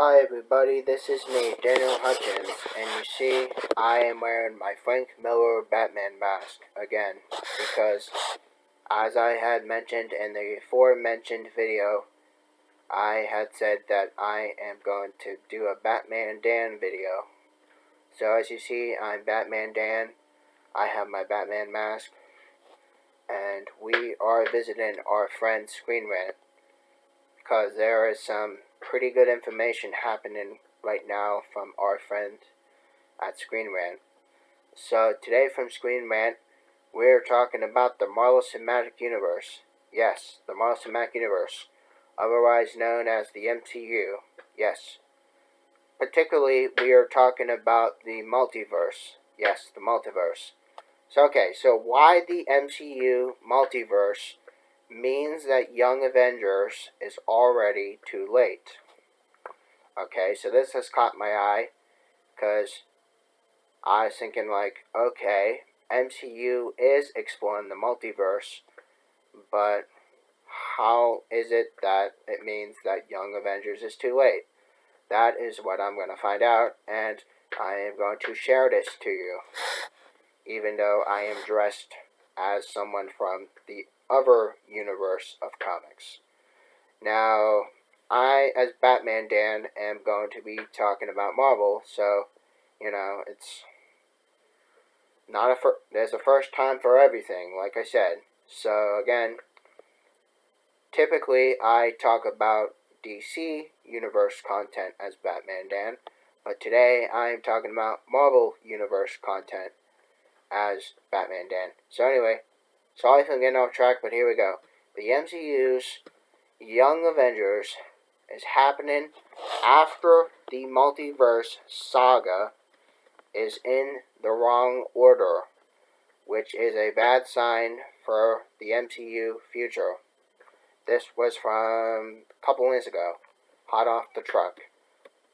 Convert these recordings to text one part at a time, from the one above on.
Hi everybody, this is me, Daniel Hutchins, and you see, I am wearing my Frank Miller Batman mask again, because, as I had mentioned in the aforementioned video, I had said that I am going to do a Batman Dan video. So as you see, I'm Batman Dan, I have my Batman mask, and we are visiting our friend Screen Rant, because there is some pretty good information happening right now from our friend at Screen Rant. So today from Screen Rant, we're talking about the Marvel Cinematic Universe. Yes, the Marvel Cinematic Universe, otherwise known as the MCU. Yes. Particularly, we are talking about the multiverse. Yes, the multiverse. So why the MCU Multiverse means that Young Avengers is already too late. Okay, so this has caught my eye, because I was thinking okay, MCU is exploring the multiverse, but how is it that it means that Young Avengers is too late? That is what I'm going to find out, and I am going to share this to you, even though I am dressed as someone from the other universe of comics. Now, I, as Batman Dan, am going to be talking about Marvel, so, it's not there's a first time for everything, like I said. So, again, typically I talk about DC Universe content as Batman Dan, but today I'm talking about Marvel Universe content as Batman Dan. So anyway, sorry for getting off track, but here we go. The MCU's Young Avengers is happening after the multiverse saga is in the wrong order, which is a bad sign for the MCU Future. This was from a couple minutes ago, hot off the truck.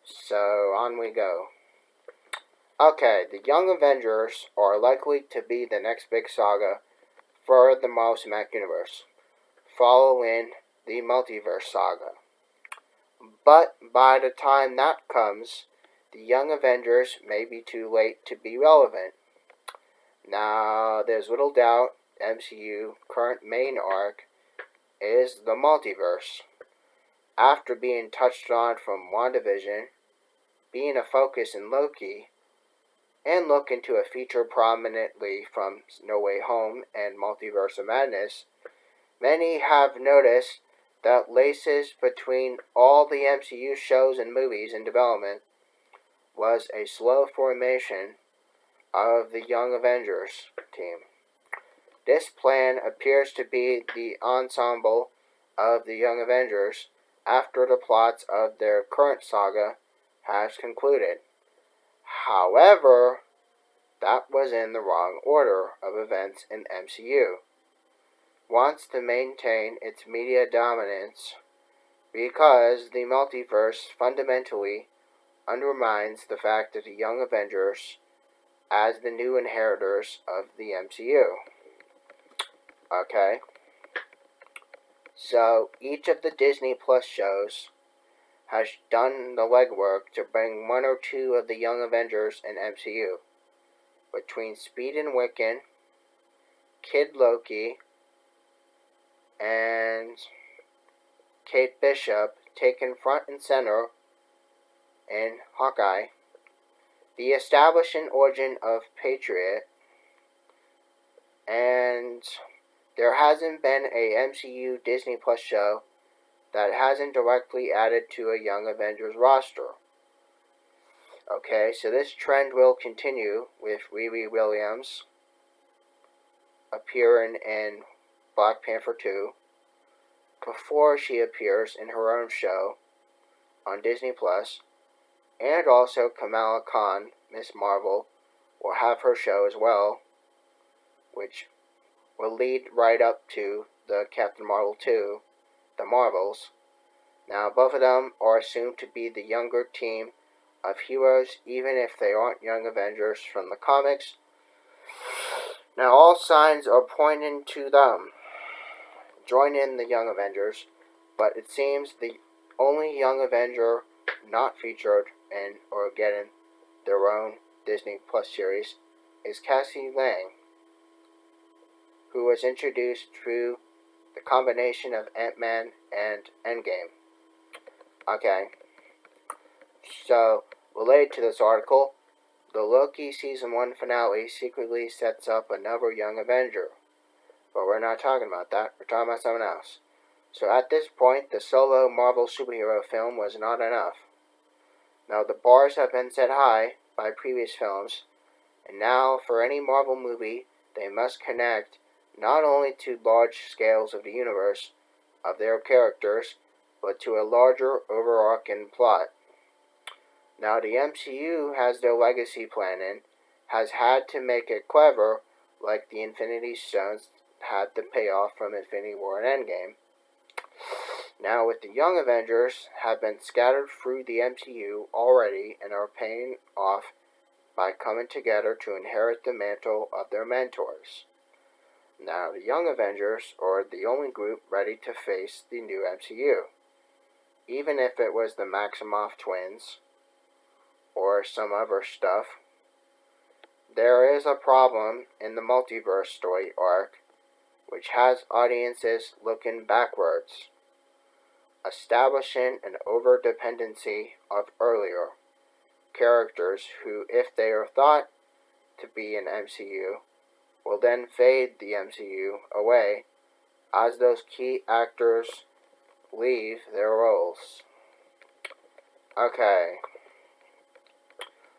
So on we go. Okay, the Young Avengers are likely to be the next big saga for the Marvel Cinematic Universe, following the multiverse saga. But by the time that comes, the Young Avengers may be too late to be relevant. Now, there's little doubt MCU current main arc is the multiverse. After being touched on from WandaVision, being a focus in Loki, and looking to a feature prominently from No Way Home and Multiverse of Madness, many have noticed that laces between all the MCU shows and movies in development was a slow formation of the Young Avengers team. This plan appears to be the ensemble of the Young Avengers after the plots of their current saga has concluded. However, that was in the wrong order of events in MCU. Wants to maintain its media dominance because the multiverse fundamentally undermines the fact that the Young Avengers as the new inheritors of the MCU. Okay? So, each of the Disney Plus shows has done the legwork to bring one or two of the Young Avengers in MCU. Between Speed and Wiccan, Kid Loki, and Kate Bishop taken front and center in Hawkeye, the establishing origin of Patriot, and there hasn't been a MCU Disney Plus show that hasn't directly added to a Young Avengers roster. Okay, so this trend will continue with Riri Williams appearing in Black Panther 2 before she appears in her own show on Disney Plus, and also Kamala Khan, Miss Marvel, will have her show as well, which will lead right up to the Captain Marvel 2, The Marvels. Now, both of them are assumed to be the younger team of heroes, even if they aren't Young Avengers from the comics. Now, all signs are pointing to them joining the Young Avengers, but it seems the only Young Avenger not featured in or getting their own Disney Plus series is Cassie Lang, who was introduced through the combination of Ant-Man and Endgame. Okay, so related to this article, the Loki Season 1 finale secretly sets up another Young Avenger. But we're not talking about that, we're talking about something else. So at this point, the solo Marvel superhero film was not enough. Now the bars have been set high by previous films, and now for any Marvel movie, they must connect not only to large scales of the universe, of their characters, but to a larger overarching plot. Now the MCU has their legacy planning, has had to make it clever, like the Infinity Stones had the payoff from Infinity War and Endgame. Now with the Young Avengers have been scattered through the MCU already and are paying off by coming together to inherit the mantle of their mentors. Now the Young Avengers are the only group ready to face the new MCU. Even if it was the Maximoff twins or some other stuff, there is a problem in the multiverse story arc which has audiences looking backwards, establishing an over-dependency of earlier characters who, if they are thought to be in MCU, will then fade the MCU away as those key actors leave their roles. Okay,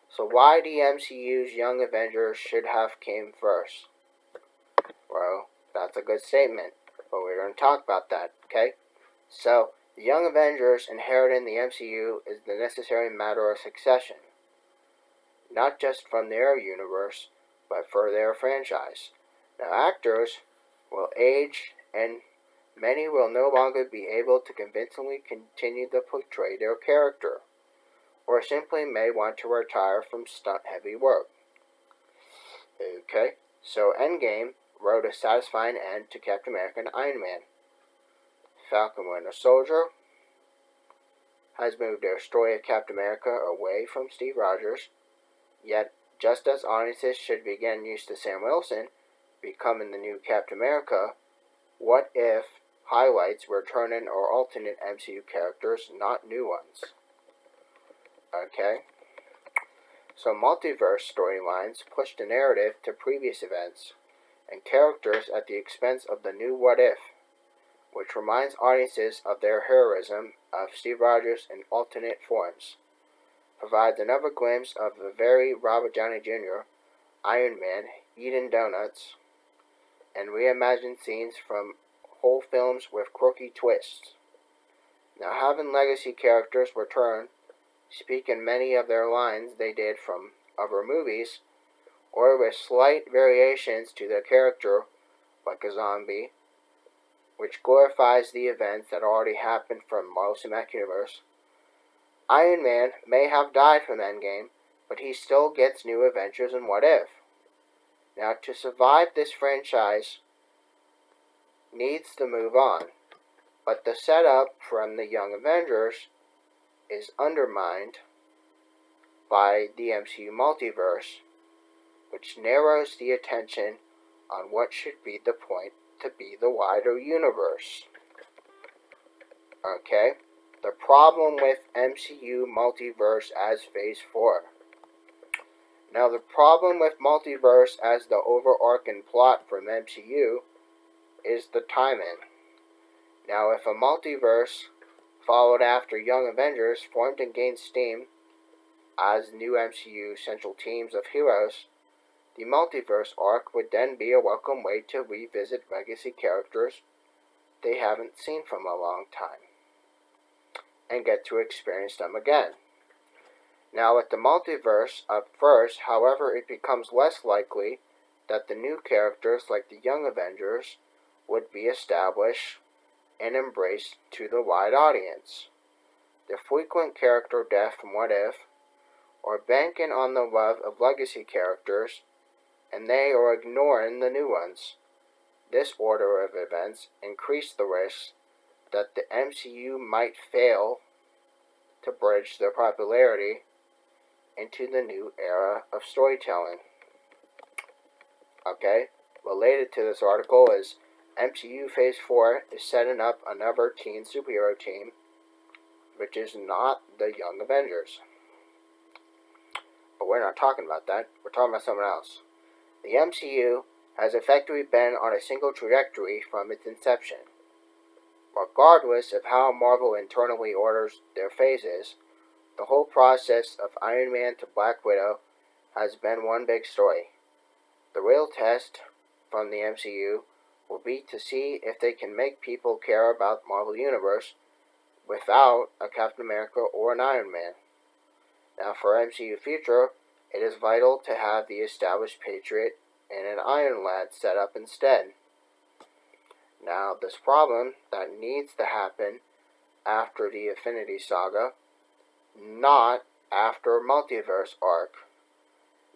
so why the MCU's Young Avengers should have came first? Well, that's a good statement, but we're going to talk about that, okay? So, the Young Avengers inheriting the MCU is the necessary matter of succession, not just from their universe, but for their franchise. Now, actors will age, and many will no longer be able to convincingly continue to portray their character, or simply may want to retire from stunt-heavy work. Okay, so Endgame wrote a satisfying end to Captain America and Iron Man. Falcon Winter Soldier has moved their story of Captain America away from Steve Rogers, yet just as audiences should be getting used to Sam Wilson becoming the new Captain America, what if highlights returning or alternate MCU characters, not new ones? Okay, so multiverse storylines push the narrative to previous events and characters at the expense of the new what if, which reminds audiences of their heroism of Steve Rogers in alternate forms, provides another glimpse of the very Robert Downey Jr., Iron Man, eating donuts, and reimagined scenes from whole films with quirky twists. Now having legacy characters return, speaking many of their lines they did from other movies, or with slight variations to their character, like a zombie, which glorifies the events that already happened from Marvel Cinematic Universe. Iron Man may have died from Endgame, but he still gets new adventures in What If. Now, to survive, this franchise needs to move on, but the setup from the Young Avengers is undermined by the MCU Multiverse, which narrows the attention on what should be the point to be the wider universe. Okay, the problem with MCU Multiverse as Phase 4. Now, the problem with Multiverse as the overarching plot from MCU is the timing. Now, if a multiverse followed after Young Avengers formed and gained steam as new MCU central teams of heroes, the multiverse arc would then be a welcome way to revisit legacy characters they haven't seen from a long time and get to experience them again. Now, with the multiverse up first, however, it becomes less likely that the new characters like the Young Avengers would be established and embraced to the wide audience. The frequent character death from What If, or banking on the love of legacy characters, and they are ignoring the new ones. This order of events increase the risk that the MCU might fail to bridge their popularity into the new era of storytelling. Okay, related to this article is MCU Phase 4 is setting up another teen superhero team, which is not the Young Avengers. But we're not talking about that. We're talking about something else. The MCU has effectively been on a single trajectory from its inception. Regardless of how Marvel internally orders their phases, the whole process of Iron Man to Black Widow has been one big story. The real test from the MCU will be to see if they can make people care about the Marvel Universe without a Captain America or an Iron Man. Now for MCU Future, it is vital to have the established Patriot and an Iron Lad set up instead. Now this problem that needs to happen after the Infinity Saga, not after Multiverse arc.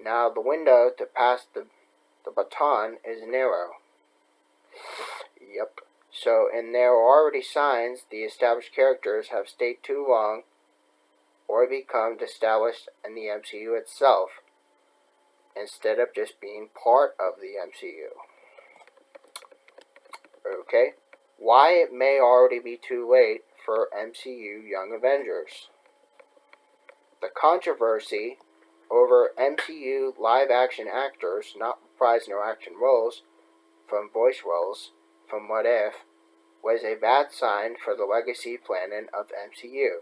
Now the window to pass the baton is narrow. Yep. So, and there are already signs the established characters have stayed too long or become established in the MCU itself, instead of just being part of the MCU. Okay? Why it may already be too late for MCU Young Avengers. The controversy over MCU live-action actors not reprising their action roles from voice roles from What If was a bad sign for the legacy planning of MCU.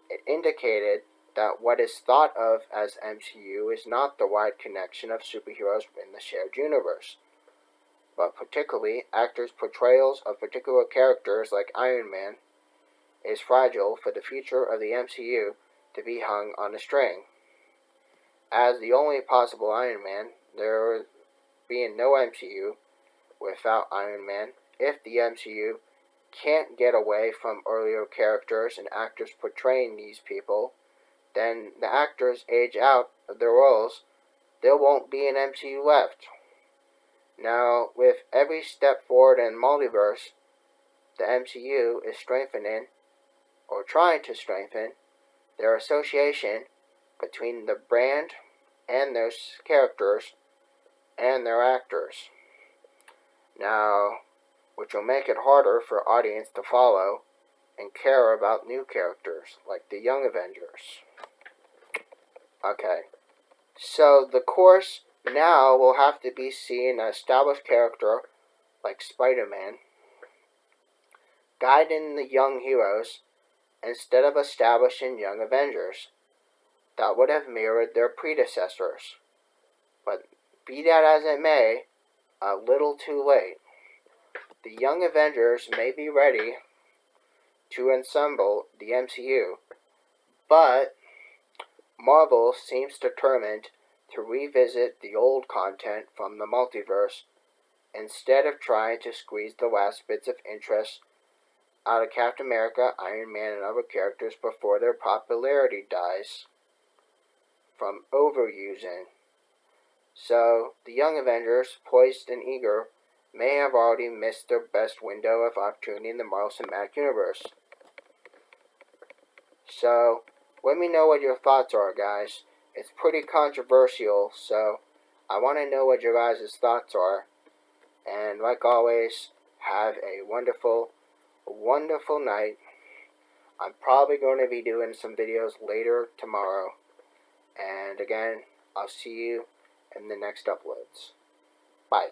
It indicated that what is thought of as MCU is not the wide connection of superheroes in the shared universe, but particularly actors' portrayals of particular characters like Iron Man is fragile for the future of the MCU to be hung on a string. As the only possible Iron Man, there being no MCU without Iron Man. If the MCU can't get away from earlier characters and actors portraying these people, then the actors age out of their roles. There won't be an MCU left. Now, with every step forward in Multiverse, the MCU is strengthening, or trying to strengthen, their association between the brand and their characters and their actors. Now, which will make it harder for audience to follow and care about new characters like the Young Avengers. Okay, so the course now will have to be seeing an established character like Spider-Man guiding the young heroes instead of establishing Young Avengers that would have mirrored their predecessors. But be that as it may, a little too late. The Young Avengers may be ready to assemble the MCU, but Marvel seems determined to revisit the old content from the multiverse instead of trying to squeeze the last bits of interest out of Captain America, Iron Man, and other characters before their popularity dies from overusing. So, the Young Avengers, poised and eager, may have already missed their best window of opportunity in the Marvel Cinematic Universe. So, let me know what your thoughts are, guys. It's pretty controversial, so I want to know what your guys' thoughts are. And like always, have a wonderful, wonderful night. I'm probably going to be doing some videos later tomorrow. And again, I'll see you in the next uploads. Bye.